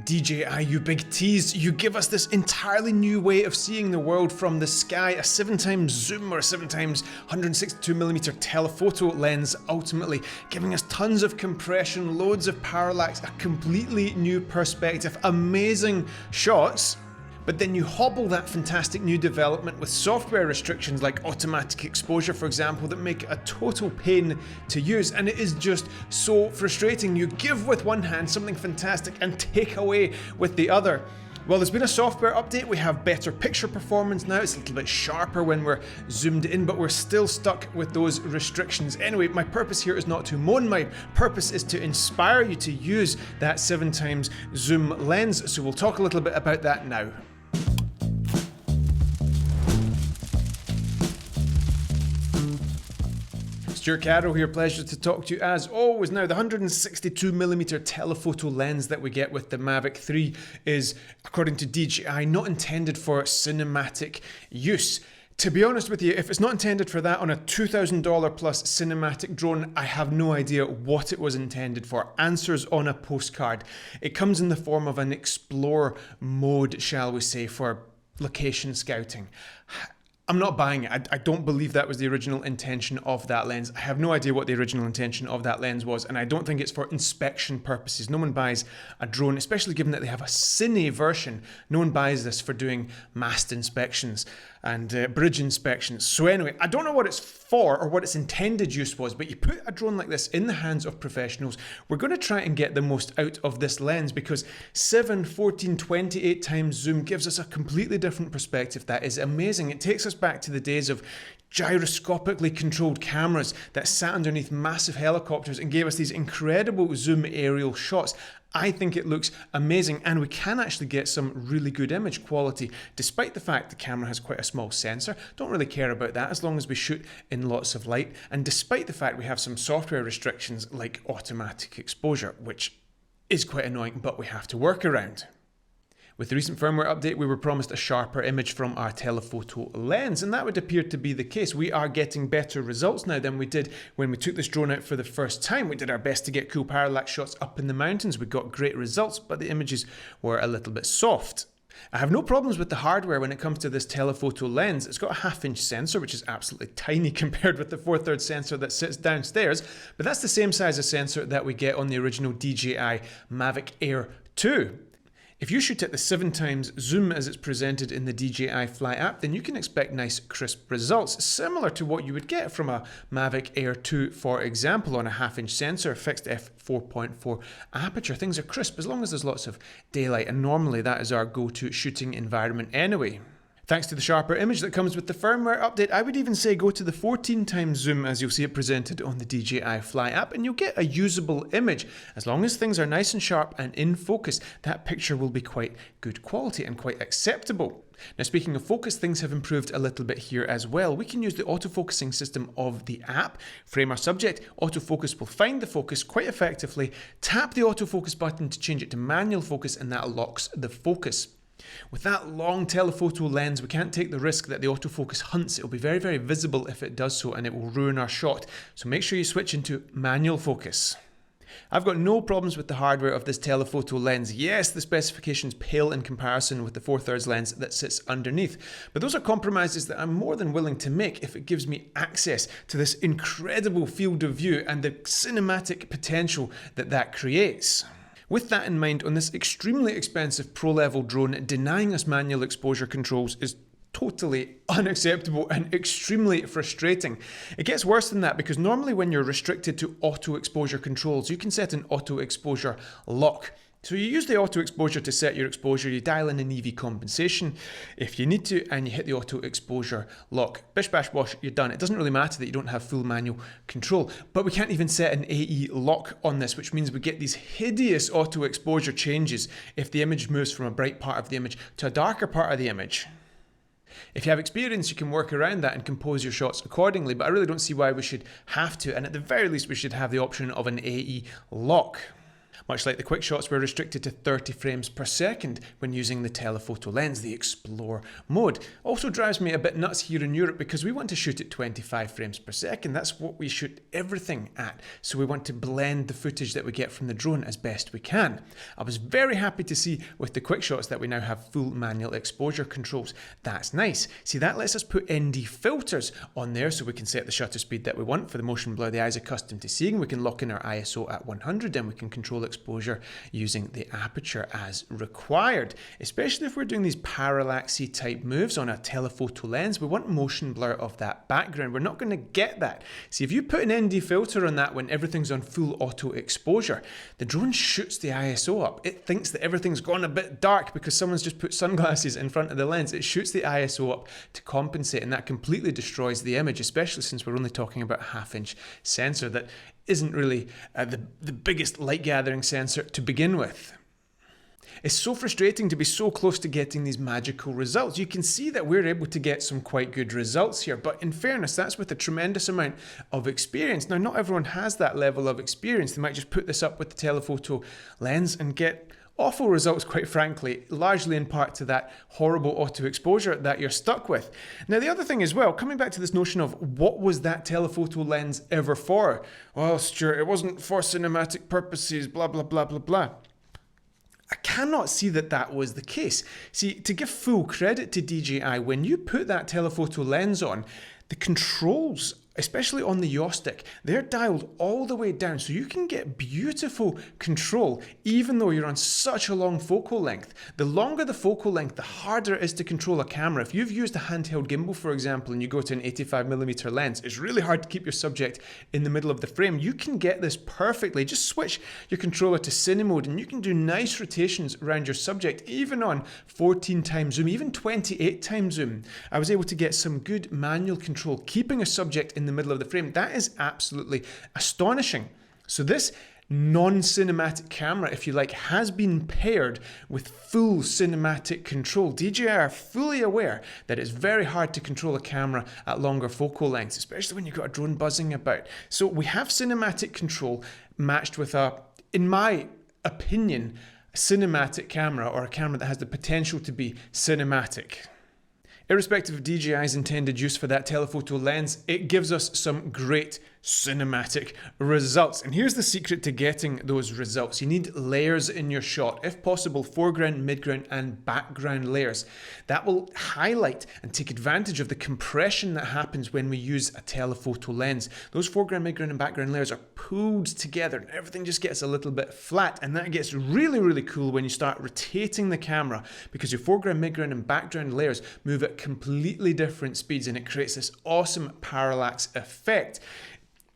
DJI, you big tease, you give us this entirely new way of seeing the world from the sky, a 7x zoom or a 7x 162mm telephoto lens, ultimately giving us tons of compression, loads of parallax, a completely new perspective, amazing shots. But then you hobble that fantastic new development with software restrictions like automatic exposure, for example, that make it a total pain to use, and it is just so frustrating. You give with one hand something fantastic and take away with the other. Well, there's been a software update, we have better picture performance now, it's a little bit sharper when we're zoomed in, but we're still stuck with those restrictions. Anyway, my purpose here is not to moan, my purpose is to inspire you to use that 7x zoom lens, so we'll talk a little bit about that now. Stewart here, pleasure to talk to you as always. Now, the 162mm telephoto lens that we get with the Mavic 3 is, according to DJI, not intended for cinematic use. To be honest with you, if it's not intended for that on a $2,000 plus cinematic drone, I have no idea what it was intended for. Answers on a postcard. It comes in the form of an explore mode, shall we say, for location scouting. I'm not buying it. I don't believe that was the original intention of that lens. I have no idea what the original intention of that lens was, and I don't think it's for inspection purposes. No one buys a drone, especially given that they have a cine version. No one buys this for doing mast inspections and bridge inspections. So anyway, I don't know what it's for or what its intended use was, but you put a drone like this in the hands of professionals. We're going to try and get the most out of this lens because 7, 14, 28x zoom gives us a completely different perspective. That is amazing. It takes us back to the days of gyroscopically controlled cameras that sat underneath massive helicopters and gave us these incredible zoom aerial shots. I think it looks amazing, and we can actually get some really good image quality despite the fact the camera has quite a small sensor. Don't really care about that as long as we shoot in lots of light, and despite the fact we have some software restrictions like automatic exposure, which is quite annoying, but we have to work around. With the recent firmware update, we were promised a sharper image from our telephoto lens, and that would appear to be the case. We are getting better results now than we did when we took this drone out for the first time. We did our best to get cool parallax shots up in the mountains. We got great results, but the images were a little bit soft. I have no problems with the hardware when it comes to this telephoto lens. It's got a 1/2-inch sensor, which is absolutely tiny compared with the 4/3 sensor that sits downstairs, but that's the same size as sensor that we get on the original DJI MAVIC Air 2. If you shoot at the 7x zoom as it's presented in the DJI Fly app, then you can expect nice crisp results, similar to what you would get from a Mavic Air 2, for example, on a 1/2-inch sensor, fixed f4.4 aperture. Things are crisp as long as there's lots of daylight, and normally that is our go-to shooting environment anyway. Thanks to the sharper image that comes with the firmware update, I would even say go to the 14x zoom as you'll see it presented on the DJI Fly app, and you'll get a usable image. As long as things are nice and sharp and in focus, that picture will be quite good quality and quite acceptable. Now, speaking of focus, things have improved a little bit here as well. We can use the autofocusing system of the app, frame our subject, autofocus will find the focus quite effectively, tap the autofocus button to change it to manual focus, and that locks the focus. With that long telephoto lens, we can't take the risk that the autofocus hunts. It will be very, very visible if it does so, and it will ruin our shot. So make sure you switch into manual focus. I've got no problems with the hardware of this telephoto lens. Yes, the specifications pale in comparison with the 4/3 lens that sits underneath, but those are compromises that I'm more than willing to make if it gives me access to this incredible field of view and the cinematic potential that that creates. With that in mind, on this extremely expensive pro-level drone, denying us manual exposure controls is totally unacceptable and extremely frustrating. It gets worse than that because normally when you're restricted to auto exposure controls, you can set an auto exposure lock. So you use the auto exposure to set your exposure, you dial in an EV compensation if you need to, and you hit the auto exposure lock. Bish bash bosh, you're done. It doesn't really matter that you don't have full manual control, but we can't even set an AE lock on this, which means we get these hideous auto exposure changes if the image moves from a bright part of the image to a darker part of the image. If you have experience, you can work around that and compose your shots accordingly, but I really don't see why we should have to, and at the very least we should have the option of an AE lock. Much like the quick shots, we're restricted to 30 frames per second when using the telephoto lens, the Explore mode. Also drives me a bit nuts here in Europe because we want to shoot at 25 frames per second. That's what we shoot everything at. So we want to blend the footage that we get from the drone as best we can. I was very happy to see with the quick shots that we now have full manual exposure controls. That's nice. See, that lets us put ND filters on there so we can set the shutter speed that we want for the motion blur the eye's accustomed to seeing. We can lock in our ISO at 100 and we can control exposure using the aperture as required. Especially if we're doing these parallaxy type moves on a telephoto lens, we want motion blur of that background. We're not going to get that. See, if you put an ND filter on that when everything's on full auto exposure, the drone shoots the ISO up. It thinks that everything's gone a bit dark because someone's just put sunglasses in front of the lens. It shoots the ISO up to compensate, and that completely destroys the image, especially since we're only talking about a half-inch sensor that isn't really the biggest light gathering sensor to begin with. It's so frustrating to be so close to getting these magical results. You can see that we're able to get some quite good results here, but in fairness, that's with a tremendous amount of experience. Now, not everyone has that level of experience. They might just put this up with the telephoto lens and get awful results, quite frankly, largely in part to that horrible auto exposure that you're stuck with. Now, the other thing as well, coming back to this notion of what was that telephoto lens ever for? Well, Stuart, it wasn't for cinematic purposes, blah, blah, blah, blah, blah. I cannot see that that was the case. See, to give full credit to DJI, when you put that telephoto lens on, the controls, especially on the yaw stick, they're dialed all the way down so you can get beautiful control even though you're on such a long focal length. The longer the focal length, the harder it is to control a camera. If you've used a handheld gimbal, for example, and you go to an 85mm lens, it's really hard to keep your subject in the middle of the frame. You can get this perfectly. Just switch your controller to cine mode and you can do nice rotations around your subject, even on 14 times zoom, even 28 times zoom. I was able to get some good manual control, keeping a subject in the middle of the frame. That is absolutely astonishing. So this non-cinematic camera, if you like, has been paired with full cinematic control. DJI are fully aware that it's very hard to control a camera at longer focal lengths, especially when you've got a drone buzzing about. So we have cinematic control matched with a, in my opinion, a cinematic camera, or a camera that has the potential to be cinematic. Irrespective of DJI's intended use for that telephoto lens, it gives us some great cinematic results. And here's the secret to getting those results. You need layers in your shot. If possible, foreground, midground, and background layers. That will highlight and take advantage of the compression that happens when we use a telephoto lens. Those foreground, midground, and background layers are pulled together and everything just gets a little bit flat. And that gets really, really cool when you start rotating the camera, because your foreground, midground, and background layers move at completely different speeds and it creates this awesome parallax effect.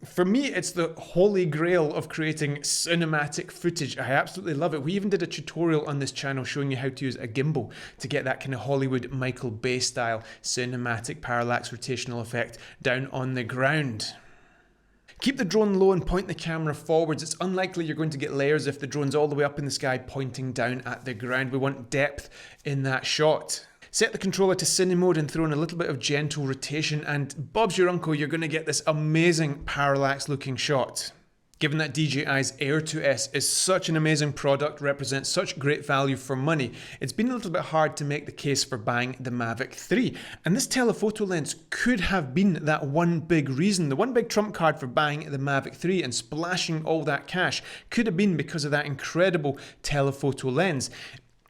For me, it's the holy grail of creating cinematic footage. I absolutely love it. We even did a tutorial on this channel showing you how to use a gimbal to get that kind of Hollywood Michael Bay style cinematic parallax rotational effect down on the ground. Keep the drone low and point the camera forwards. It's unlikely you're going to get layers if the drone's all the way up in the sky pointing down at the ground. We want depth in that shot. Set the controller to cine mode and throw in a little bit of gentle rotation, and Bob's your uncle, you're going to get this amazing parallax looking shot. Given that DJI's Air 2S is such an amazing product, represents such great value for money, it's been a little bit hard to make the case for buying the Mavic 3. And this telephoto lens could have been that one big reason. The one big trump card for buying the Mavic 3 and splashing all that cash could have been because of that incredible telephoto lens.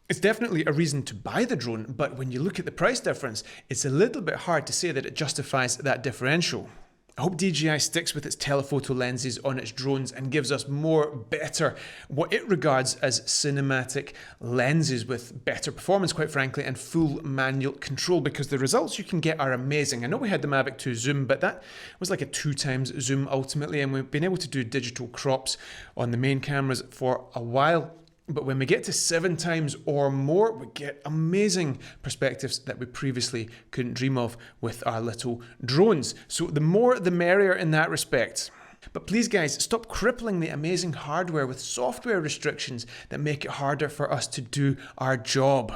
It's definitely a reason to buy the drone, but when you look at the price difference, it's a little bit hard to say that it justifies that differential. I hope DJI sticks with its telephoto lenses on its drones and gives us better, what it regards as cinematic lenses with better performance, quite frankly, and full manual control, because the results you can get are amazing. I know we had the Mavic 2 zoom, but that was like a 2x zoom ultimately, and we've been able to do digital crops on the main cameras for a while. But when we get to 7x or more, we get amazing perspectives that we previously couldn't dream of with our little drones. So the more the merrier in that respect. But please guys, stop crippling the amazing hardware with software restrictions that make it harder for us to do our job.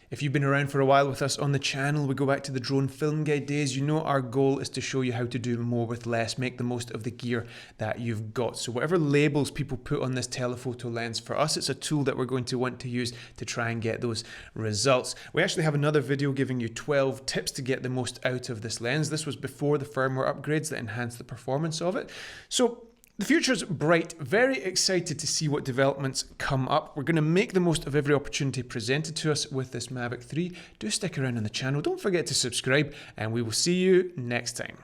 If you've been around for a while with us on the channel, we go back to the drone film guide days, you know our goal is to show you how to do more with less, make the most of the gear that you've got. So whatever labels people put on this telephoto lens, for us it's a tool that we're going to want to use to try and get those results. We actually have another video giving you 12 tips to get the most out of this lens. This was before the firmware upgrades that enhanced the performance of it. So the future's bright, very excited to see what developments come up. We're going to make the most of every opportunity presented to us with this Mavic 3. Do stick around on the channel, don't forget to subscribe, and we will see you next time.